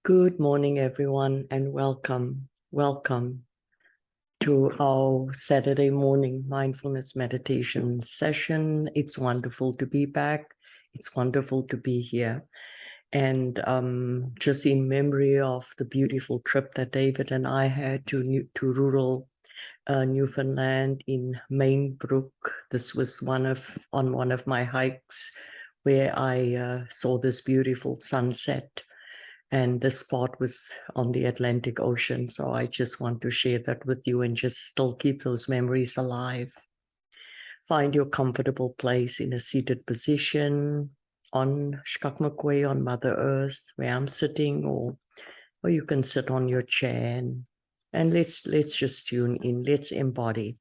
Good morning, everyone, and welcome. Welcome to our Saturday morning mindfulness meditation session. It's wonderful to be back. It's wonderful to be here. And just in memory of the beautiful trip that David and I had to rural Newfoundland in Mainbrook. This was on one of my hikes where I saw this beautiful sunset. And the spot was on the Atlantic Ocean. So I just want to share that with you and just still keep those memories alive. Find your comfortable place in a seated position on Shkakmakwe, on Mother Earth, where I'm sitting, or you can sit on your chair and let's just tune in. Let's embody.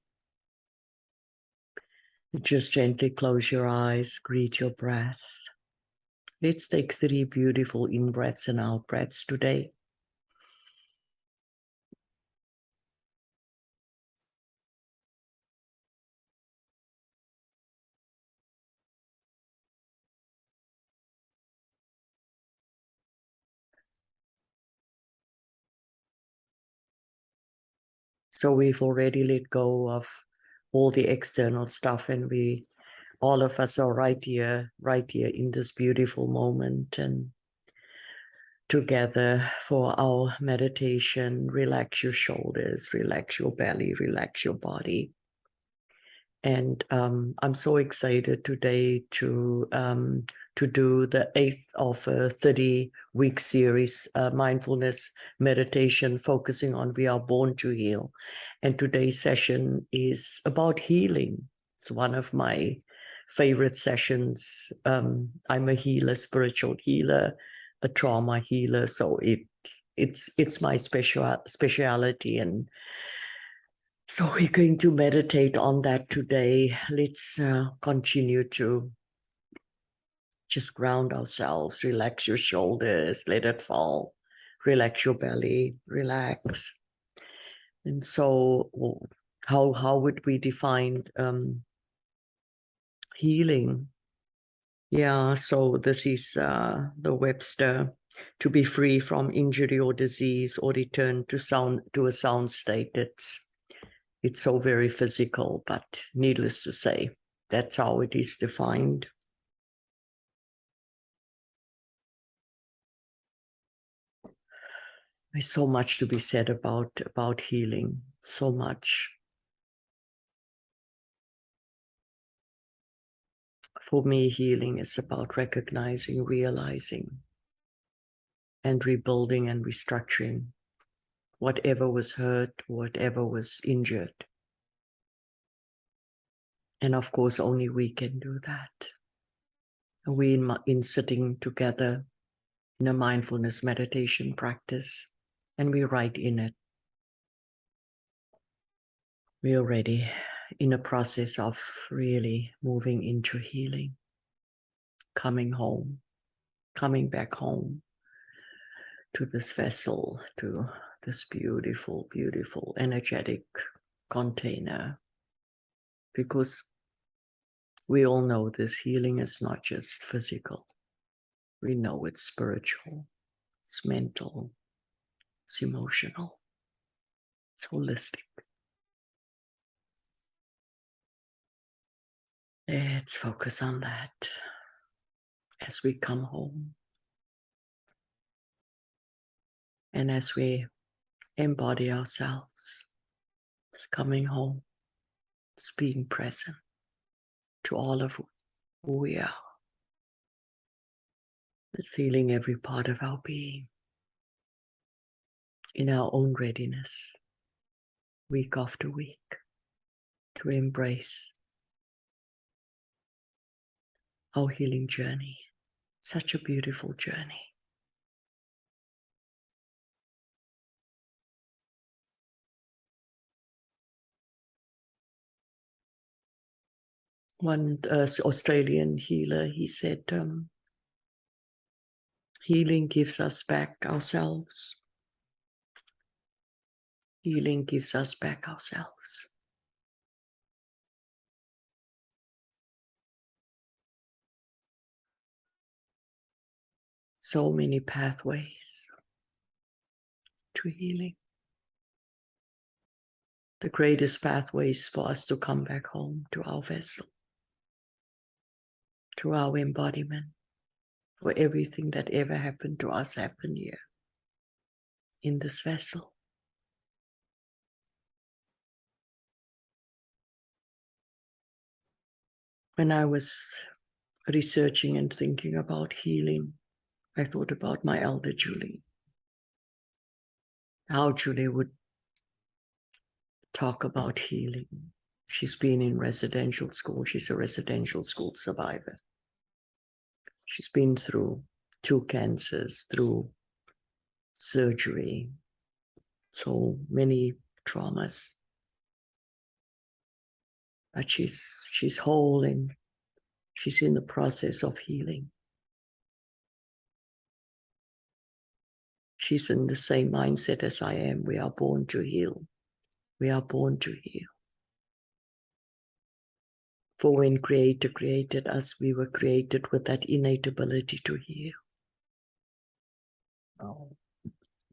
Just gently close your eyes, greet your breath. Let's take 3 beautiful in-breaths and out-breaths today. So we've already let go of all the external stuff, and all of us are right here in this beautiful moment and together for our meditation. Relax your shoulders, relax your belly, relax your body. And I'm so excited today to do the 8th of a 30-week series, mindfulness meditation, focusing on we are born to heal. And today's session is about healing. It's one of my favorite sessions. I'm a healer, spiritual healer, a trauma healer. So it's my speciality, and so we're going to meditate on that today. Let's continue to just ground ourselves, relax your shoulders, let it fall, relax your belly, relax. And so how would we define healing? Yeah, so this is the Webster: to be free from injury or disease or return to a sound state. It's so very physical, but needless to say, that's how it is defined. There's so much to be said about healing, so much. For me, healing is about recognizing, realizing, and rebuilding and restructuring whatever was hurt, whatever was injured. And of course, only we can do that. And we, in sitting together in a mindfulness meditation practice, and we write in it. We are already in a process of really moving into healing, coming home, coming back home to this vessel, to this beautiful, beautiful, energetic container. Because we all know this healing is not just physical. We know it's spiritual, it's mental, it's emotional, it's holistic. Let's focus on that as we come home and as we embody ourselves. It's coming home. It's being present to all of who we are. It's feeling every part of our being in our own readiness, week after week, to embrace our healing journey. Such a beautiful journey. One Australian healer, he said, healing gives us back ourselves. Healing gives us back ourselves. So many pathways to healing. The greatest pathways for us to come back home to our vessel, to our embodiment, for everything that ever happened to us happened here in this vessel. When I was researching and thinking about healing, I thought about my elder Julie, how Julie would talk about healing. She's been in residential school. She's a residential school survivor. She's been through 2 cancers, through surgery, so many traumas. But she's whole and she's in the process of healing. She's in the same mindset as I am. We are born to heal. We are born to heal. For when Creator created us, we were created with that innate ability to heal. Oh.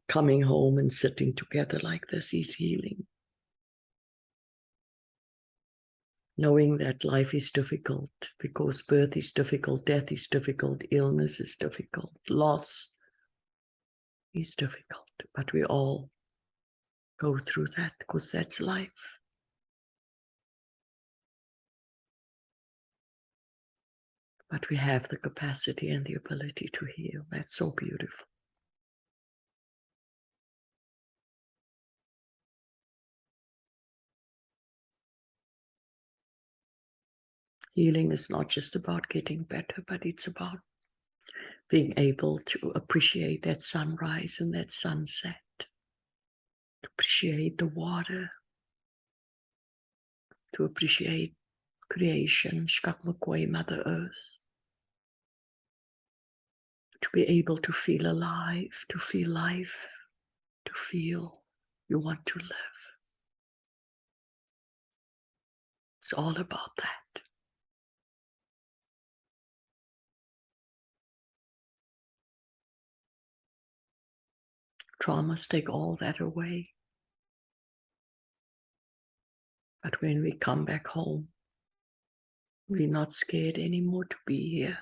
Coming home and sitting together like this is healing. Knowing that life is difficult because birth is difficult, death is difficult, illness is difficult, loss is difficult, but we all go through that because that's life. But we have the capacity and the ability to heal. That's so beautiful. Healing is not just about getting better, but it's about being able to appreciate that sunrise and that sunset, to appreciate the water, to appreciate creation, Shkakmakwe, Mother Earth, to be able to feel alive, to feel life, to feel you want to live. It's all about that. Traumas take all that away. But when we come back home, we're not scared anymore to be here,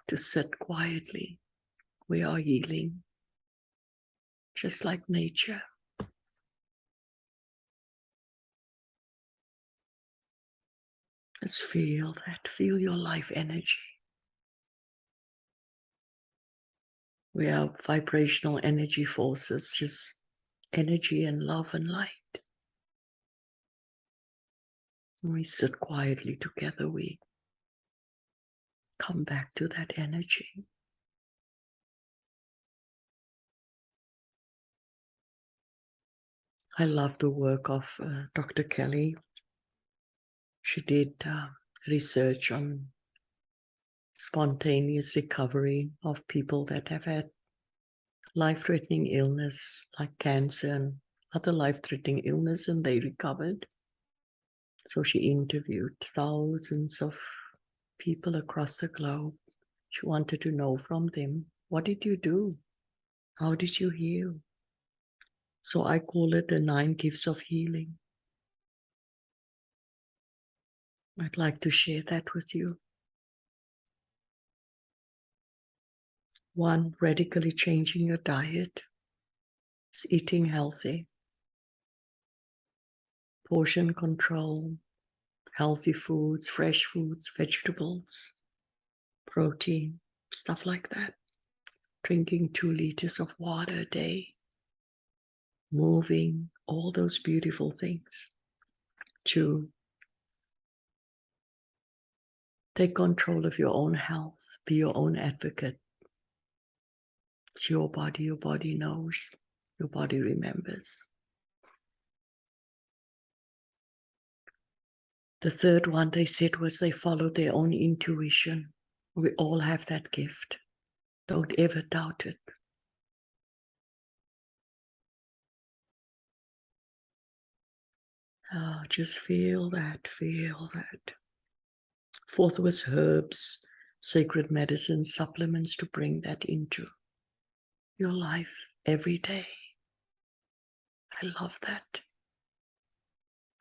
to sit quietly. We are healing, just like nature. Let's feel that. Feel your life energy. We are vibrational energy forces, just energy and love and light. When we sit quietly together, we come back to that energy. I love the work of Dr. Kelly. She did research on spontaneous recovery of people that have had life-threatening illness like cancer and other life-threatening illness, and they recovered. So she interviewed thousands of people across the globe. She wanted to know from them, what did you do? How did you heal? So I call it the 9 gifts of healing. I'd like to share that with you. 1, radically changing your diet. It's eating healthy. Portion control, healthy foods, fresh foods, vegetables, protein, stuff like that. Drinking 2 liters of water a day. Moving, all those beautiful things. 2, take control of your own health. Be your own advocate. It's your body knows, your body remembers. The 3rd one they said was they followed their own intuition. We all have that gift. Don't ever doubt it. Oh, just feel that, feel that. 4th was herbs, sacred medicine supplements to bring that into your life every day. I love that.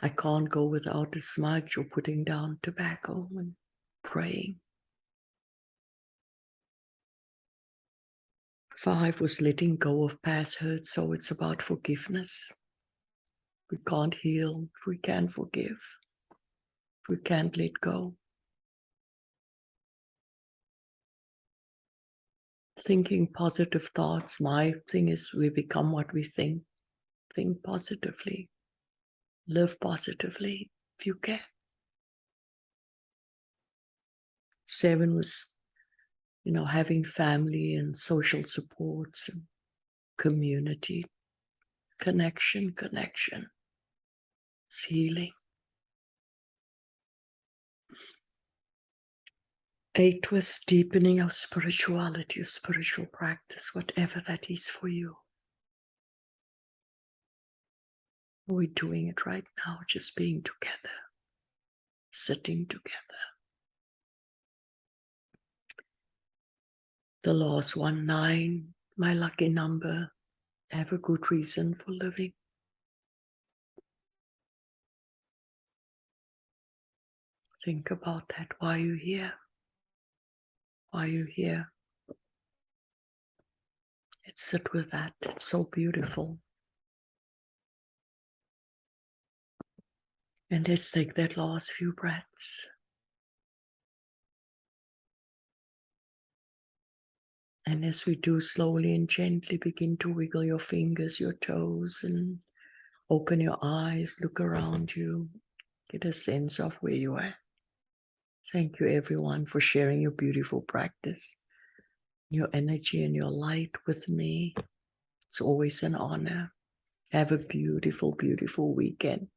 I can't go without a smudge or putting down tobacco and praying. 5 was letting go of past hurt, so it's about forgiveness. We can't heal if we can't forgive, if we can't let go. Thinking positive thoughts. My thing is we become what we think. Think positively. Live positively if you can. 7 was, having family and social supports and community. Connection. It's healing. 8 was deepening our spirituality, your spiritual practice, whatever that is for you. We're doing it right now, just being together, sitting together. The last one, 9, my lucky number. Have a good reason for living. Think about that. Why are you here? Why are you here? Let's sit with that. It's so beautiful. And let's take that last few breaths. And as we do, slowly and gently begin to wiggle your fingers, your toes, and open your eyes, look around you, get a sense of where you are. Thank you, everyone, for sharing your beautiful practice, your energy and your light with me. It's always an honor. Have a beautiful, beautiful weekend.